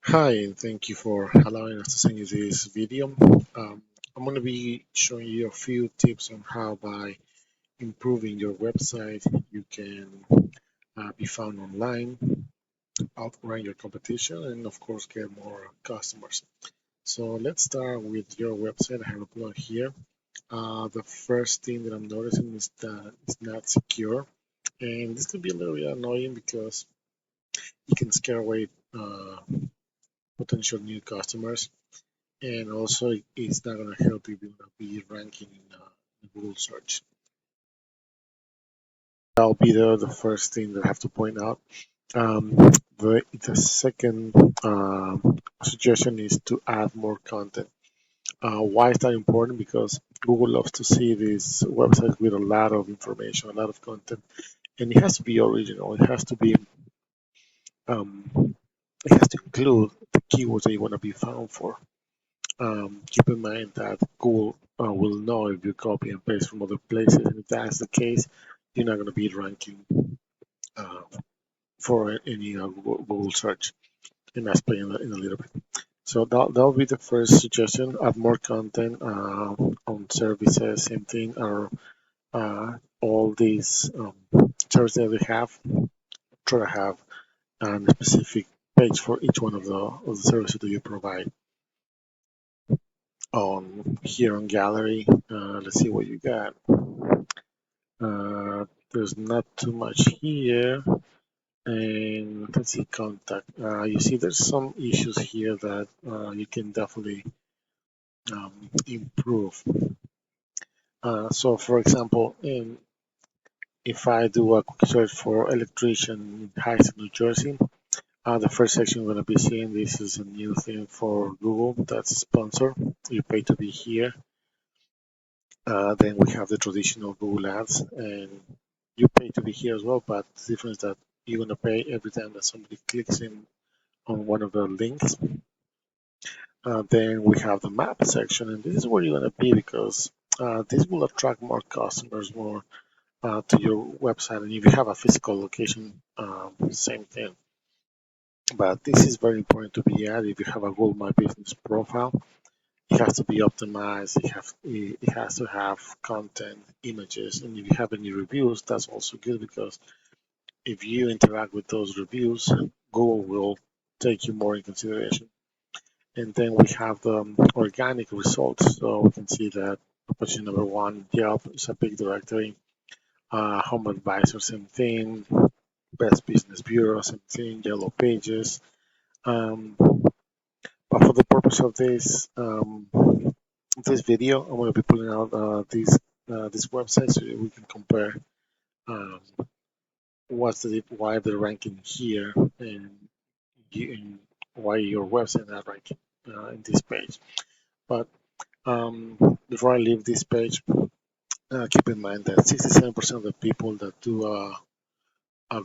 Hi, and thank you for allowing us to send you this video. I'm going to be showing you a few tips on how by improving your website you can be found online, outrun your competition, and of course get more customers. So let's start with your website. I have a blog here. The first thing that I'm noticing is that it's not secure, and this can be a little bit annoying because it can scare away potential new customers, and also it's not going to help you be ranking in Google search. That'll be the first thing that I have to point out. Um, the second suggestion is to add more content. Why is that important? Because Google loves to see these websites with a lot of information, a lot of content, and it has to be original. Um, it has to include the keywords that you want to be found for. Keep in mind that Google will know if you copy and paste from other places, and if that's the case, you're not going to be ranking uh, for any Google search, and that's playing in a little bit. So that'll be the first suggestion. Add more content on services, same thing, or all these services that we have. Try to have a specific page for each one of the services that you provide. On here on gallery, let's see what you got. There's not too much here. And let's see, contact. You see there's some issues here that you can definitely improve. So for example, if I do a quick search for electrician in Hyatt, New Jersey, the first section we're going to be seeing, this is a new thing for Google that's sponsored. You pay to be here. Then we have the traditional Google Ads, and you pay to be here as well, but the difference is that you're going to pay every time that somebody clicks in on one of the links. Then we have the map section, and this is where you're going to be because this will attract more customers, more to your website. And if you have a physical location, same thing. But this is very important to be added if you have a Google My Business profile. It has to be optimized. It has to have content, images, and if you have any reviews, that's also good because if you interact with those reviews, Google will take you more in consideration. And then we have the organic results. So we can see that position number one, Yelp is a big directory. Home Advisor, same thing. Best Business Bureau, same thing. Yellow Pages. Um, but for the purpose of this video, I'm going to be pulling out this website so we can compare um, why they're ranking here and why your website not ranking in this page. But before I leave this page, keep in mind that 67% of the people that do a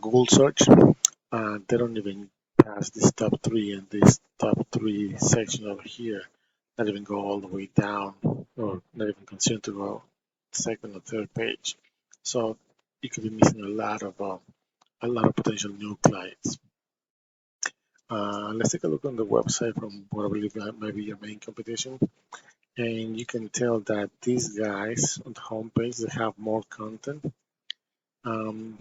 Google search, they don't even pass this top three and this top three section over here. Not even go all the way down, or not even consider to go second or third page. So you could be missing a lot of potential new clients. Let's take a look on the website from what I believe might be your main competition. And you can tell that these guys on the homepage, they have more content. Um,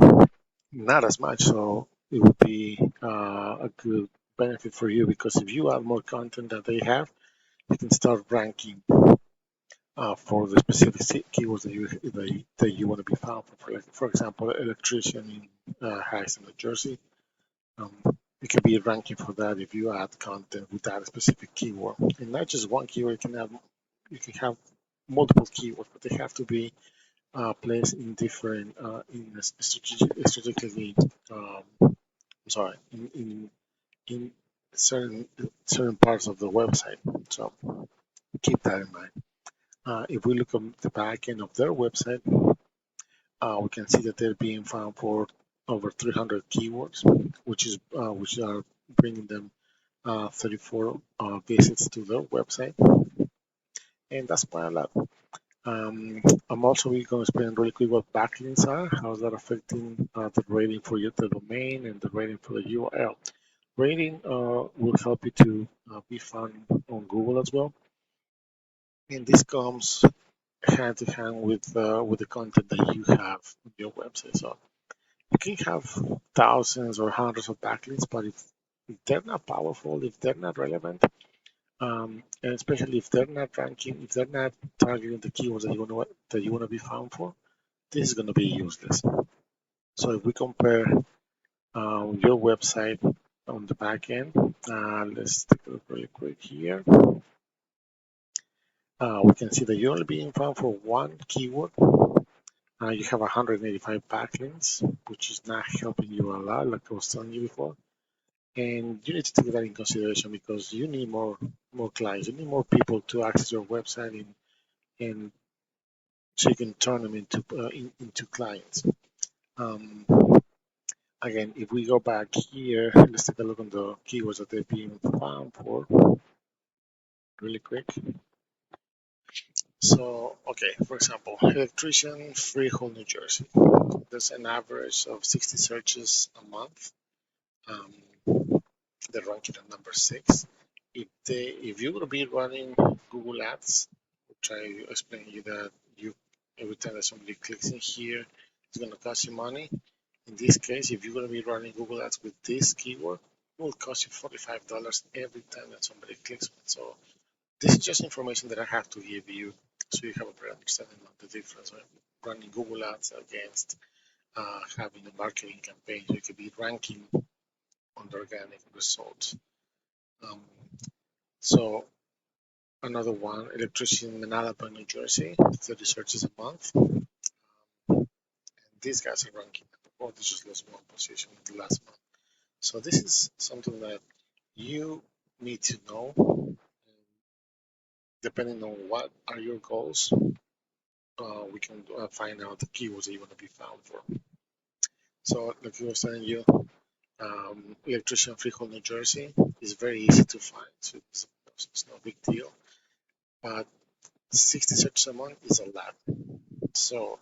Not as much, so it would be a good benefit for you because if you add more content that they have, you can start ranking for the specific keywords that you want to be found for. For example, electrician in Hyatt, New Jersey. Um, you can be ranking for that if you add content with that specific keyword, and not just one keyword. You can have multiple keywords, but they have to be placed in different strategically. I'm sorry, in certain parts of the website. So keep that in mind. If we look at the back end of their website, we can see that they're being found for over 300 keywords, which are bringing them 34 visits to their website, and that's quite a lot. I'm also going to explain really quick what backlinks are, how is that affecting the rating for the domain and the rating for the URL. Rating will help you to be found on Google as well, and this comes hand to hand with the content that you have on your website. So you can have thousands or hundreds of backlinks, but if they're not powerful, if they're not relevant, and especially if they're not ranking, if they're not targeting the keywords that you want to be found for, this is going to be useless. So if we compare your website on the back end, let's take a look really quick here. We can see that you're only being found for one keyword. You have 185 backlinks, which is not helping you a lot, like I was telling you before. And you need to take that in consideration because you need more clients. You need more people to access your website, and so you can turn them into clients. Um, Again, if we go back here, let's take a look on the keywords that they're being found for really quick. So, okay, for example, electrician, Freehold, New Jersey. There's an average of 60 searches a month. Um, they're ranking at number 6. If you're gonna be running Google Ads, which I explain you that you every time that somebody clicks in here, it's gonna cost you money. In this case, if you're gonna be running Google Ads with this keyword, it will cost you $45 every time that somebody clicks on it. So this is just information that I have to give you so you have a better understanding of the difference of running Google Ads against having a marketing campaign. So you could be ranking on the organic results. Um, so another one, electrician in Alabama, New Jersey, 30 searches a month. And these guys are ranking at the bottom. They just lost one position in the last month. So this is something that you need to know. Depending on what are your goals, we can find out the keywords that you want to be found for. So, like I was telling you, electrician Freehold, New Jersey is very easy to find, so it's no big deal. But 60 searches a month is a lot, so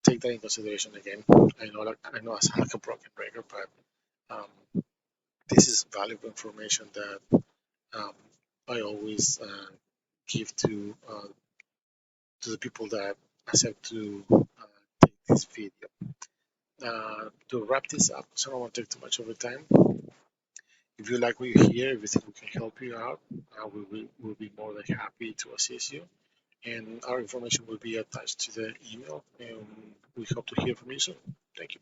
take that in consideration again. I know I sound like a broken record, but this is valuable information that um, I always give to the people that accept to take this video. To wrap this up, because I don't want to take too much of your time. If you like what you hear, if you think we can help you out, we'll be more than happy to assist you. And our information will be attached to the email, and we hope to hear from you soon. Thank you.